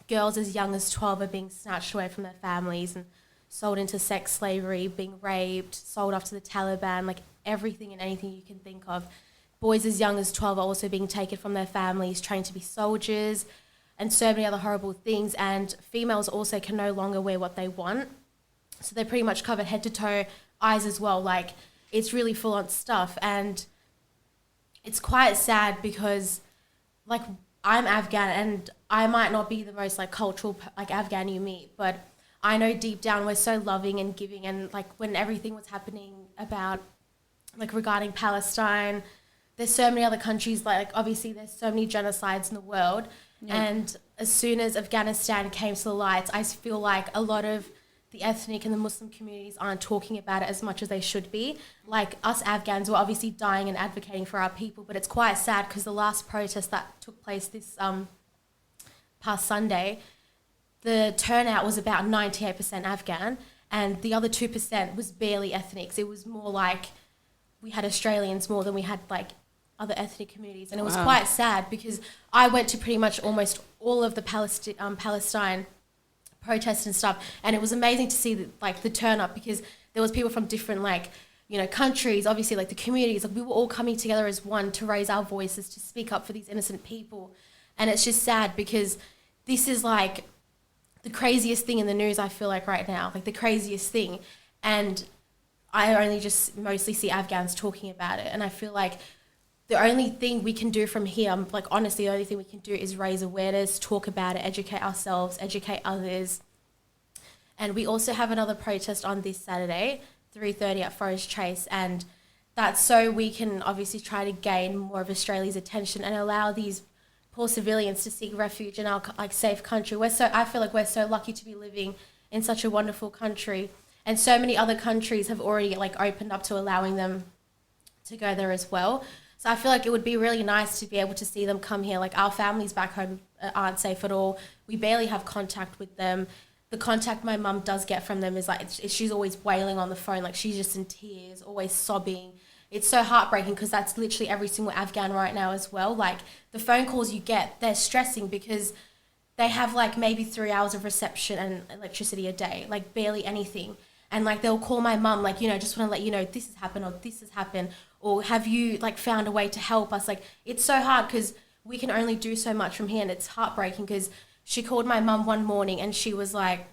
Girls as young as 12 are being snatched away from their families and sold into sex slavery, being raped, sold off to the Taliban, like everything and anything you can think of. Boys as young as 12 are also being taken from their families, trained to be soldiers, and so many other horrible things. And females also can no longer wear what they want. So they're pretty much covered head to toe, eyes as well. Like, it's really full on stuff. And it's quite sad because, like, I'm Afghan and I might not be the most, like, cultural, like, Afghan you meet, but I know deep down we're so loving and giving. And, like, when everything was happening about, like, regarding Palestine, there's so many other countries, like, obviously there's so many genocides in the world. Yeah. And as soon as Afghanistan came to the lights, I feel like a lot of the ethnic and the Muslim communities aren't talking about it as much as they should be. Like, us Afghans were obviously dying and advocating for our people, but it's quite sad because the last protest that took place this past Sunday, the turnout was about 98% Afghan, and the other 2% was barely ethnics. It was more like we had Australians more than we had, like, other ethnic communities. And it was quite sad because I went to pretty much almost all of the Palestine protests and stuff, and it was amazing to see the turn up because there was people from different, like, you know, countries, obviously, like the communities, like we were all coming together as one to raise our voices, to speak up for these innocent people. And it's just sad because this is like the craziest thing in the news, I feel like, right now, like the craziest thing. And I only just mostly see Afghans talking about it, and I feel like the only thing we can do from here, like honestly, the only thing we can do is raise awareness, talk about it, educate ourselves, educate others. And we also have another protest on this Saturday, 3:30 at Forest Chase, and that's so we can obviously try to gain more of Australia's attention and allow these poor civilians to seek refuge in our, like, safe country. I feel like we're so lucky to be living in such a wonderful country, and so many other countries have already, like, opened up to allowing them to go there as well. So I feel like it would be really nice to be able to see them come here. Like, our families back home aren't safe at all. We barely have contact with them. The contact my mum does get from them is like, she's always wailing on the phone. Like, she's just in tears, always sobbing. It's so heartbreaking because that's literally every single Afghan right now as well. Like, the phone calls you get, they're stressing because they have, like, maybe 3 hours of reception and electricity a day, like barely anything. And, like, they'll call my mum, like, you know, just want to let you know this has happened or this has happened, or have you, like, found a way to help us? Like, it's so hard because we can only do so much from here, and it's heartbreaking because she called my mum one morning and she was like,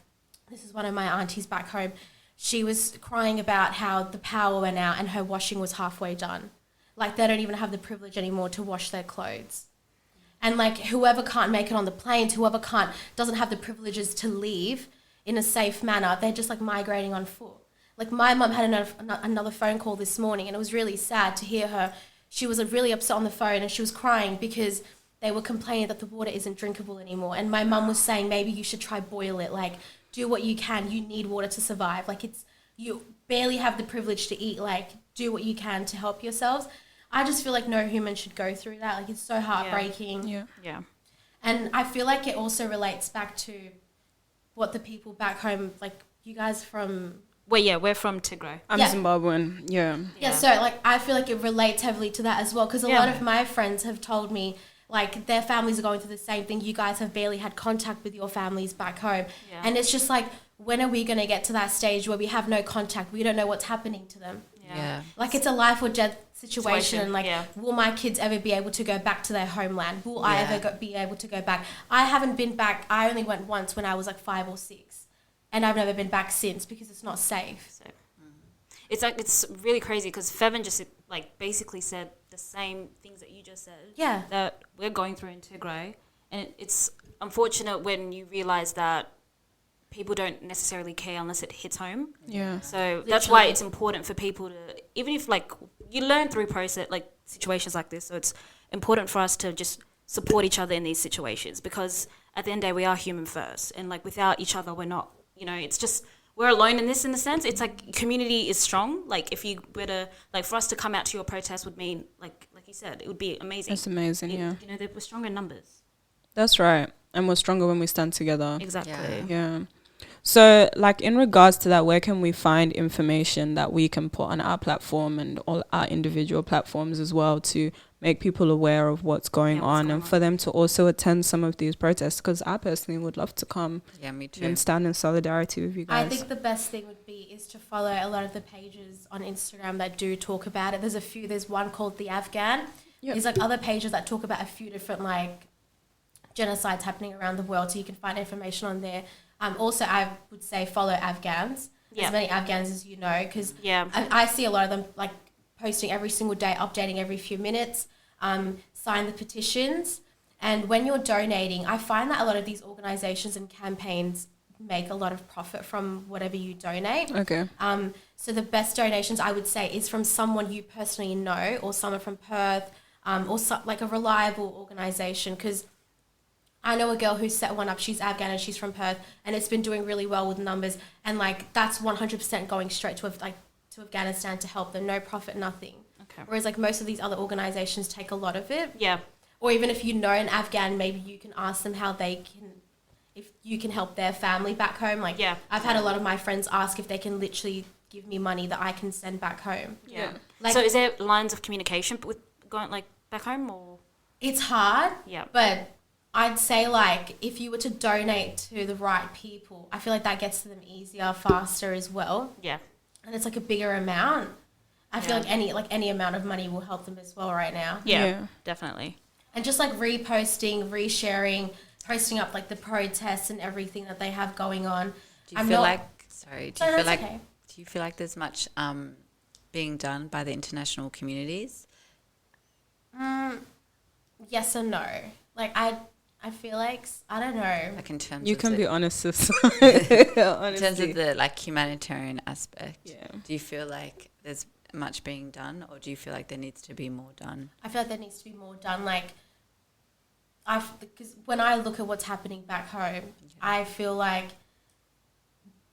this is one of my aunties back home, she was crying about how the power went out and her washing was halfway done. like they don't even have the privilege anymore to wash their clothes. And like whoever can't make it on the planes, whoever doesn't have the privileges to leave in a safe manner, they're just like migrating on foot. Like my mum had another phone call this morning, and it was really sad to hear her. She was really upset on the phone, and she was crying because they were complaining that the water isn't drinkable anymore. And my mum was saying, maybe you should try boil it. Like, do what you can. You need water to survive. Like, you barely have the privilege to eat. Like, do what you can to help yourselves. I just feel like no human should go through that. Like, it's so heartbreaking. Yeah. And I feel like it also relates back to what the people back home, like you guys from... Well, we're from Tigray. I'm Zimbabwean, Yeah, so like I feel like it relates heavily to that as well, because a lot of my friends have told me like their families are going through the same thing. You guys have barely had contact with your families back home. Yeah. And it's just like, when are we going to get to that stage where we have no contact? We don't know what's happening to them. Yeah. Like it's a life or death situation. Like, will my kids ever be able to go back to their homeland? Will I ever be able to go back? I haven't been back. I only went once when I was like 5 or 6. And I've never been back since because it's not safe. It's like, it's really crazy because Fevin just like basically said the same things that you just said. Yeah. That we're going through in Tigray. And it's unfortunate when you realise that people don't necessarily care unless it hits home. Yeah. So that's why it's important for people to, even if like you learn through process, like situations like this. So it's important for us to just support each other in these situations, because at the end of the day, we are human first. And like without each other, we're not. You know, it's just, we're alone in this in a sense. It's like community is strong. Like if you were to, like for us to come out to your protest would mean, like you said, it would be amazing. It's amazing, You know, we're stronger in numbers. That's right. And we're stronger when we stand together. Exactly. Yeah. So like in regards to that, where can we find information that we can put on our platform and all our individual platforms as well to make people aware of what's going on and for them to also attend some of these protests? Because I personally would love to come me too. And stand in solidarity with you guys. I think the best thing would be is to follow a lot of the pages on Instagram that do talk about it. There's one called The Afghan. Yep. There's like other pages that talk about a few different like genocides happening around the world, so you can find information on there. Also, I would say follow Afghans, as many Afghans as you know, because I see a lot of them like posting every single day, updating every few minutes, sign the petitions. And when you're donating, I find that a lot of these organizations and campaigns make a lot of profit from whatever you donate. Okay. So the best donations I would say is from someone you personally know, or someone from Perth, or like a reliable organization, because I know a girl who set one up. She's Afghan and she's from Perth, and it's been doing really well with numbers. And like that's 100% going straight to Afghanistan to help them. No profit, nothing. Okay. Whereas like most of these other organizations take a lot of it. Yeah. Or even if you know an Afghan, maybe you can ask them if you can help their family back home. Like I've had a lot of my friends ask if they can literally give me money that I can send back home. Yeah. Like, so is there lines of communication with going like back home, or? It's hard. Yeah. But I'd say like if you were to donate to the right people, I feel like that gets to them easier, faster as well. Yeah. And it's like a bigger amount. I feel like any amount of money will help them as well right now. Yeah. Definitely. And just like reposting, resharing, posting up like the protests and everything that they have going on. Do you feel like there's much being done by the international communities? Yes and no. Like I feel like, I don't know. Like in terms you can be honest, sis. In terms of the like humanitarian aspect, do you feel like there's much being done, or do you feel like there needs to be more done? I feel like there needs to be more done. Like, because when I look at what's happening back home, I feel like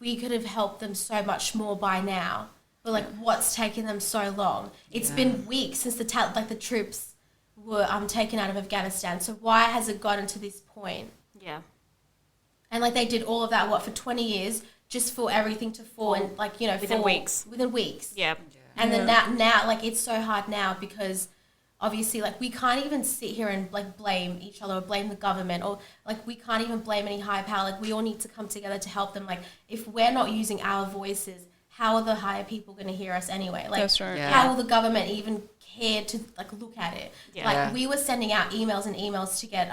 we could have helped them so much more by now. But like, what's taking them so long? It's been weeks since the troops were taken out of Afghanistan. So why has it gotten to this point? Yeah. And like they did all of that for 20 years just for everything to fall and like within weeks. Within weeks. Yeah. And then now like it's so hard now because obviously like we can't even sit here and like blame each other or blame the government, or like we can't even blame any higher power. Like we all need to come together to help them. Like if we're not using our voices, how are the higher people going to hear us anyway? Like that's right. How will the government even care to like look at it? Like we were sending out emails and emails to get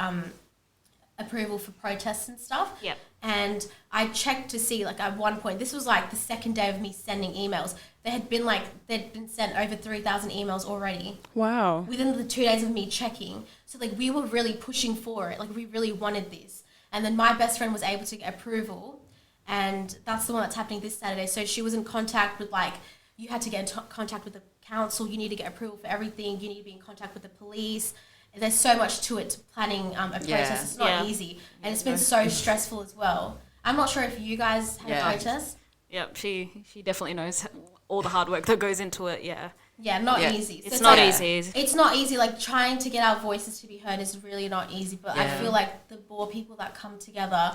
approval for protests and stuff. Yep. And I checked to see, like, at one point, this was like the second day of me sending emails. They'd been sent over 3,000 emails already. Wow. Within the 2 days of me checking. So, like, we were really pushing for it. Like, we really wanted this. And then my best friend was able to get approval. And that's the one that's happening this Saturday. So she was in contact with, like, you had to get in contact with the council. You need to get approval for everything. You need to be in contact with the police. There's so much to it, to planning a protest. It's not easy. And it's been so stressful as well. I'm not sure if you guys had a protest. Yep, she definitely knows all the hard work that goes into it, yeah. Yeah, not easy. So it's not easy. It's not easy. Like, trying to get our voices to be heard is really not easy. But I feel like the more people that come together,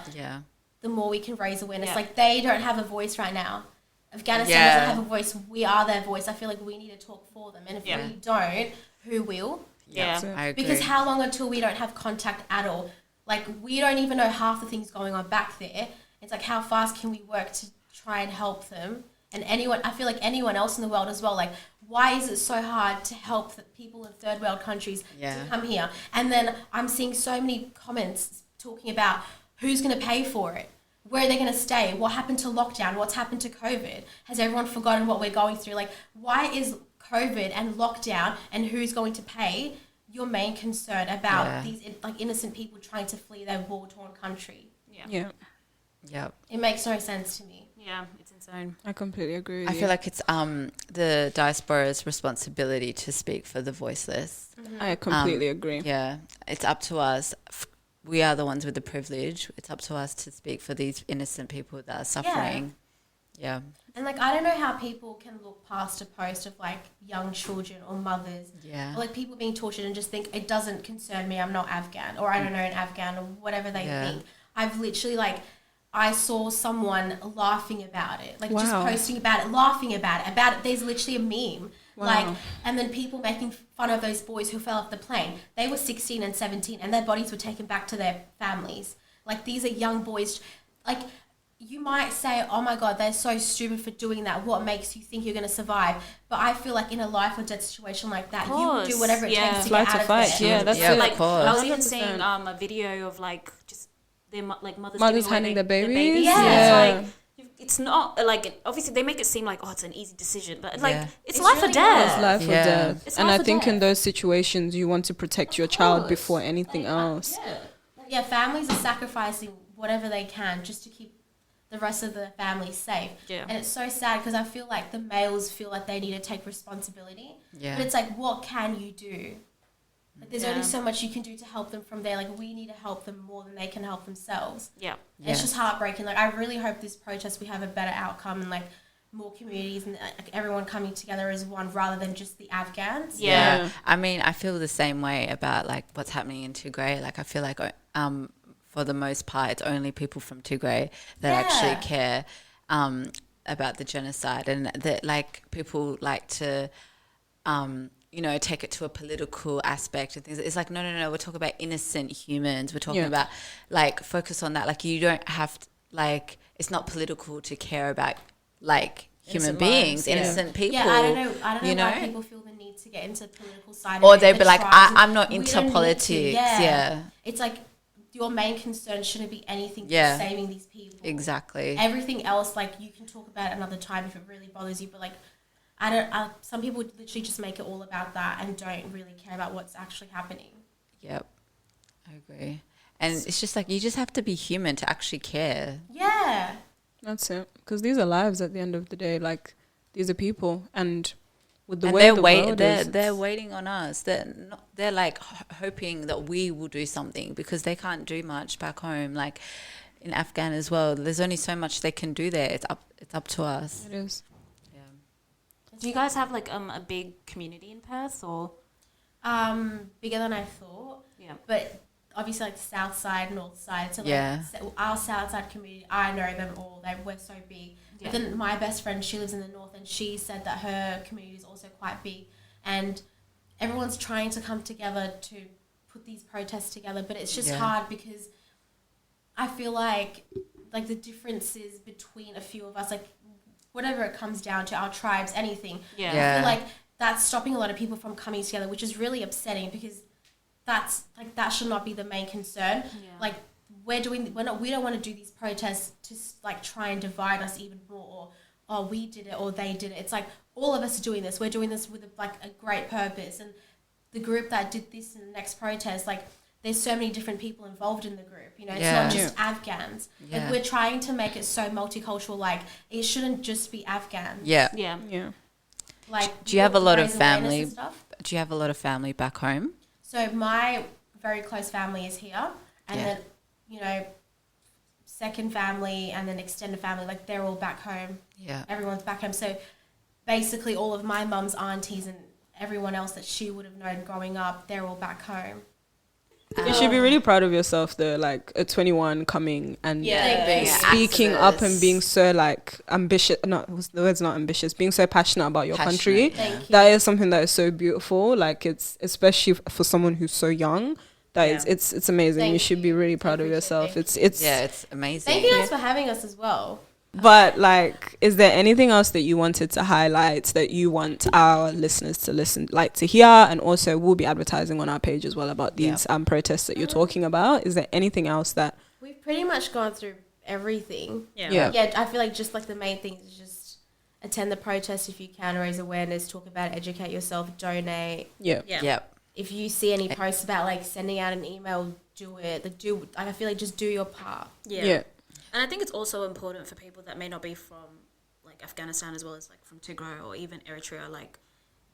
the more we can raise awareness. Yeah. Like, they don't have a voice right now. Afghanistan doesn't have a voice. We are their voice. I feel like we need to talk for them. And if we don't, who will? Yeah, I agree. Because how long until we don't have contact at all? Like, we don't even know half the things going on back there. It's like, how fast can we work to try and help them? And I feel like anyone else in the world as well. Like, why is it so hard to help the people in third world countries to come here? And then I'm seeing so many comments talking about who's going to pay for it. Where are they going to stay? What happened to lockdown? What's happened to COVID? Has everyone forgotten what we're going through? Like, why is COVID and lockdown and who's going to pay your main concern about these, like, innocent people trying to flee their war-torn country? Yeah. It makes no sense to me. Yeah, it's insane. I completely agree with I feel like it's the diaspora's responsibility to speak for the voiceless. I completely agree. Yeah, it's up to us. We are the ones with the privilege. It's up to us to speak for these innocent people that are suffering. Yeah. And, like, I don't know how people can look past a post of, like, young children or mothers. Yeah. Or, like, people being tortured and just think, it doesn't concern me, I'm not Afghan. Or I don't know an Afghan, or whatever they think. I've literally, like, I saw someone laughing about it. Like, just posting about it, laughing about it. There's literally a meme. Wow. Like, and then people making fun of those boys who fell off the plane. They were 16 and 17, and their bodies were taken back to their families. Like, these are young boys. Like, you might say, oh my God, they're so stupid for doing that. What makes you think you're going to survive? But I feel like in a life or death situation like that, you will do whatever it takes to get out of there. Yeah, that's it. Like, I was even seeing a video of, like, just their mothers handing their babies. Yeah. It's like, it's not, like, obviously they make it seem like, oh, it's an easy decision, but, like, it's life really or death. It's life or death. It's and life I or think death. in those situations, you want to protect your child before anything else. Yeah, families are sacrificing whatever they can just to keep the rest of the family safe. Yeah. And it's so sad because I feel like the males feel like they need to take responsibility. Yeah. But it's like, what can you do? Like, there's only so much you can do to help them from there. Like, we need to help them more than they can help themselves. Yeah. It's just heartbreaking. Like, I really hope this protest, we have a better outcome and, like, more communities and, like, everyone coming together as one rather than just the Afghans. Yeah. I mean, I feel the same way about, like, what's happening in Tigray. Like, I feel like for the most part, it's only people from Tigray that actually care about the genocide, and that, like, people like to, take it to a political aspect and things. It's like, no, we're talking about innocent humans. We're talking about, like, focus on that. Like, you don't have to, like, it's not political to care about, like, human beings, innocent people. Yeah, I don't know why people feel the need to get into the political side. Or they'd be like, I'm not into politics. Yeah. It's like, your main concern shouldn't be anything but saving these people. Exactly. Everything else, like, you can talk about it another time if it really bothers you, but, like, some people literally just make it all about that and don't really care about what's actually happening. Yep, I agree. And it's just like, you just have to be human to actually care. Yeah. That's it. Because these are lives at the end of the day. Like, these are people, and with the and way the world is, they're waiting on us. They're like hoping that we will do something because they can't do much back home. Like in Afghan as well, there's only so much they can do there. It's up to us. It is. Yeah. Do you guys have, like, a big community in Perth, or? Bigger than I thought. Yeah. But obviously, like, the south side, north side. So, like, our south side community, I know them all. We're so big. Yeah. But then my best friend, she lives in the north, and she said that her community is also quite big. And everyone's trying to come together to put these protests together. But it's just hard because I feel like the differences between a few of us, like, whatever it comes down to, our tribes, anything. Yeah. I feel like that's stopping a lot of people from coming together, which is really upsetting because that should not be the main concern. Yeah. Like, we don't want to do these protests to like try and divide us even more, or oh, we did it or they did it. It's like all of us are doing this. We're doing this with like a great purpose. And the group that did this in the next protest, like there's so many different people involved in the group. You know, it's not just Afghans. Like we're trying to make it so multicultural. Like it shouldn't just be Afghans. Yeah. Like, do you have a lot of family? Do you have a lot of family back home? So my very close family is here, and then, you know, second family and then extended family, like they're all back home. Yeah. Everyone's back home. So basically all of my mum's aunties and everyone else that she would have known growing up, they're all back home. You should be really proud of yourself though, like a 21 coming and speaking up and being so like ambitious, the word's not ambitious, being so passionate about your country. That is something that is so beautiful. Like it's, especially for someone who's so young, that it's amazing. You should be really proud of yourself. It's amazing. Thank you guys for having us as well. But like, is there anything else that you wanted to highlight that you want our listeners to listen, like to hear? And also we'll be advertising on our page as well about these protests that you're talking about. Is there anything else that we've pretty much gone through everything? Yeah, I feel like just like the main thing is just attend the protest if you can, raise awareness, talk about it, educate yourself, donate. If you see any posts about like sending out an email, do it. Like I feel like just do your part. And I think it's also important for people that may not be from like Afghanistan as well as like from Tigray or even Eritrea. Like,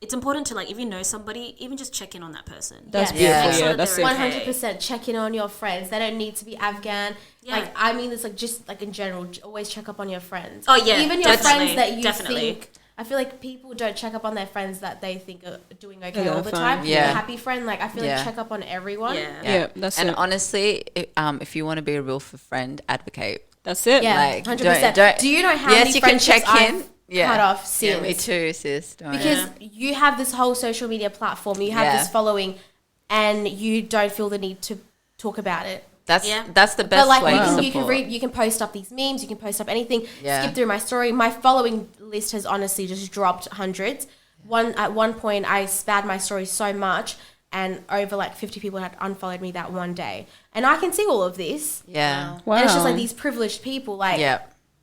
it's important to like, if you know somebody, even just check in on that person. That's beautiful. That's 100%. Check in on your friends. They don't need to be Afghan. Like, I mean, it's like just like in general, always check up on your friends. Oh yeah, even your friends that you think. I feel like people don't check up on their friends that they think are doing okay all the time. A happy friend, like I feel like check up on everyone. That's and it. honestly, if you want to be a real friend, advocate. That's it. Yeah, like 100%. Do you know how many friendships I've cut off since? Yeah, me too, sis. Because you have this whole social media platform, you have this following, and you don't feel the need to talk about it. That's the best but like way to support. you can post up these memes, you can post up anything. Skip through my story. My following list has honestly just dropped hundreds. At one point I spammed my story so much, and over like 50 people had unfollowed me that one day. And I can see all of this. Yeah. Wow. And it's just like these privileged people, like. Yeah.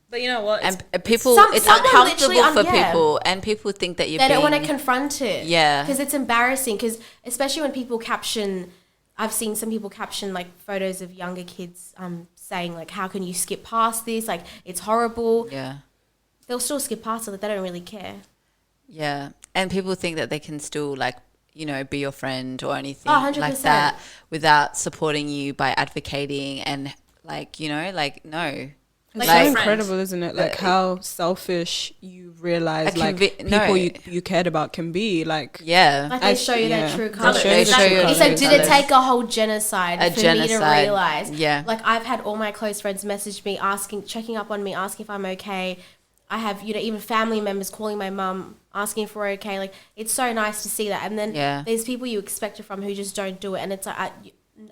But you know what? And people, it's uncomfortable for people, and people think that they don't want to confront it. Yeah. Because it's embarrassing. Because especially when people caption, I've seen some people caption like photos of younger kids saying like, how can you skip past this? Like, it's horrible. Yeah. They'll still skip past it. Like, they don't really care. Yeah. And people think that they can still like, you know, be your friend or anything 100%. like that without supporting you by advocating and like, you know, like, no. It's so incredible, isn't it? Like how selfish you realize like people you cared about can be. Like like they show you their true colours. It's like, did it take a whole genocide me to realise? Yeah. Like I've had all my close friends message me checking up on me, asking if I'm okay. I have, you know, even family members calling my mum, asking if we're okay. Like, it's so nice to see that. And then there's people you expect it from who just don't do it. And it's like,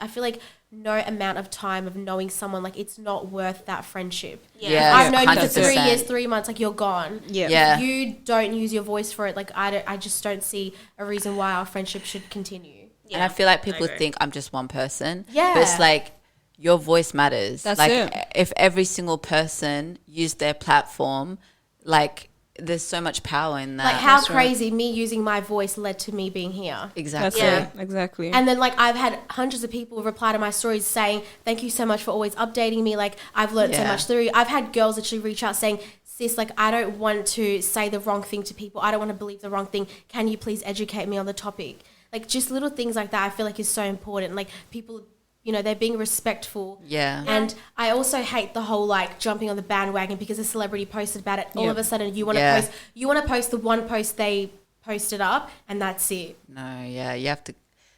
I feel like no amount of time of knowing someone, like, it's not worth that friendship. Yeah. I've known you for 3 years, 3 months, like, you're gone. Yeah. If you don't use your voice for it, like, I just don't see a reason why our friendship should continue. Yeah. And I feel like people think I'm just one person. Yeah. But it's like, your voice matters. That's like, it. If every single person used their platform, like, there's so much power in that. Like, how crazy me using my voice led to me being here. Exactly. That's it. Exactly. And then, like, I've had hundreds of people reply to my stories saying, thank you so much for always updating me. Like, I've learned so much through you. I've had girls actually reach out saying, sis, like, I don't want to say the wrong thing to people. I don't want to believe the wrong thing. Can you please educate me on the topic? Like, just little things like that I feel like is so important. Like, people, you know, they're being respectful. Yeah. And I also hate the whole, like, jumping on the bandwagon because a celebrity posted about it. All of a sudden you want to post the one post they posted up and that's it. No, yeah. You have to,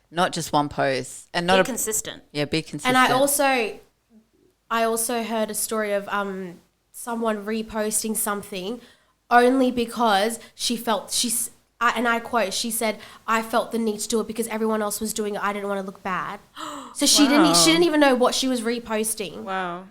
not just one post. And be consistent. Yeah, be consistent. And I also heard a story of someone reposting something only because and I quote, she said, I felt the need to do it because everyone else was doing it. I didn't want to look bad. So she didn't even know what she was reposting. Wow.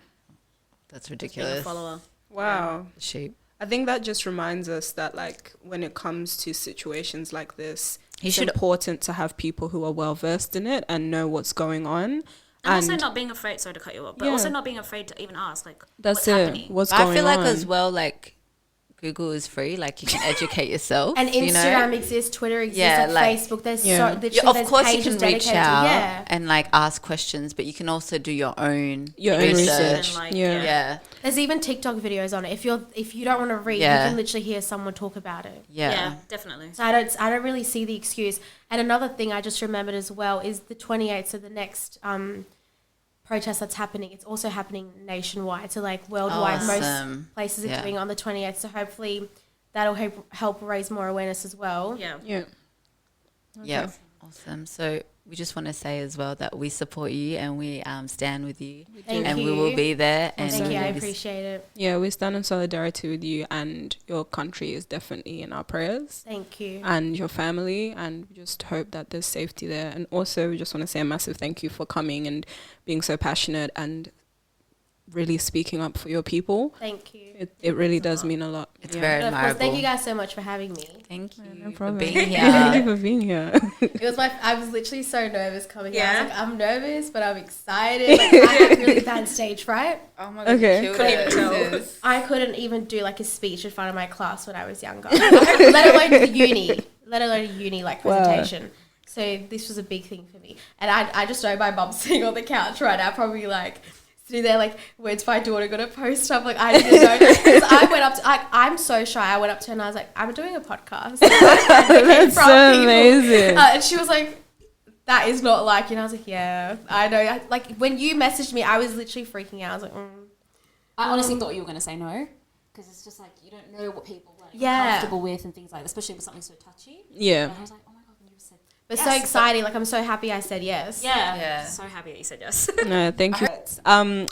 That's ridiculous. Follower. Wow. Sheep. I think that just reminds us that, like, when it comes to situations like this, it's important to have people who are well versed in it and know what's going on. And also not being afraid, sorry to cut you off, but also not being afraid to even ask, like, what's happening? What's going on? I feel like as well, like, Google is free, like you can educate yourself. And Instagram exists, Twitter exists, like Facebook. There's of course you can reach out and like ask questions, but you can also do your own research. Like, There's even TikTok videos on it. If you don't want to read, you can literally hear someone talk about it. Yeah, definitely. So I don't really see the excuse. And another thing I just remembered as well is the 28th, so the next protest that's happening, it's also happening nationwide, so like worldwide. Most places are doing on the 28th, so hopefully that'll help raise more awareness as well. Awesome. So we just want to say as well that we support you and we stand with you. Thank you. We will be there. And thank you, I appreciate it. Yeah, we stand in solidarity with you, and your country is definitely in our prayers. Thank you. And your family, and we just hope that there's safety there. And also we just want to say a massive thank you for coming and being so passionate and really speaking up for your people. Thank you. It really does mean a lot. It's very admirable. Of course, thank you guys so much for having me. Thank you no for being here. Thank you for being here. I was literally so nervous coming here. I was like, I'm nervous, but I'm excited. Like, I had really bad stage fright. Oh my god. Okay. Couldn't even tell. I couldn't even do like a speech in front of my class when I was younger. let alone the uni like presentation. Wow. So this was a big thing for me. And I just know my mum sitting on the couch right now, probably like sitting there like, when's my daughter gonna post up? Like, I didn't know. Because I went up to, I'm so shy. I went up to her and I was like, I'm doing a podcast. That's so amazing. And she was like, that is not like you. And I was like, yeah, I know. Like, when you messaged me, I was literally freaking out. I was like, I honestly thought you were going to say no. Because it's just like, you don't know what people are comfortable with and things like that, especially with something so touchy. Yeah. And I was like, oh my God, when you said But yes, so exciting. Like, I'm so happy I said yes. Yeah. So happy that you said yes. No, thank you.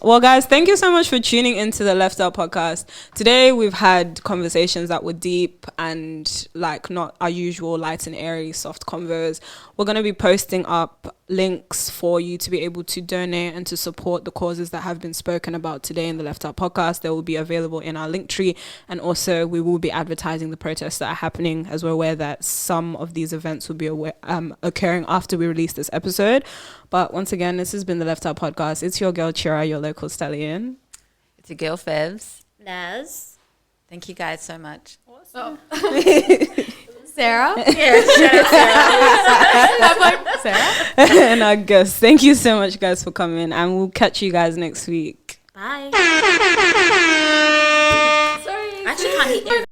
Well, guys, thank you so much for tuning into the Left Out podcast. Today, we've had conversations that were deep and like not our usual light and airy soft convos. We're going to be posting up links for you to be able to donate and to support the causes that have been spoken about today in the Left Out podcast. They will be available in our link tree, and also we will be advertising the protests that are happening, as we're aware that some of these events will be occurring after we release this episode. But once again, this has been the Left Out podcast. It's your girl Chira, your local stallion. It's your girl Fevs. Naz. Thank you guys so much. Awesome. Sarah. Yeah, I'm like, Sarah. And our guests. Thank you so much, guys, for coming, and we'll catch you guys next week. Bye. Sorry. I actually can't hear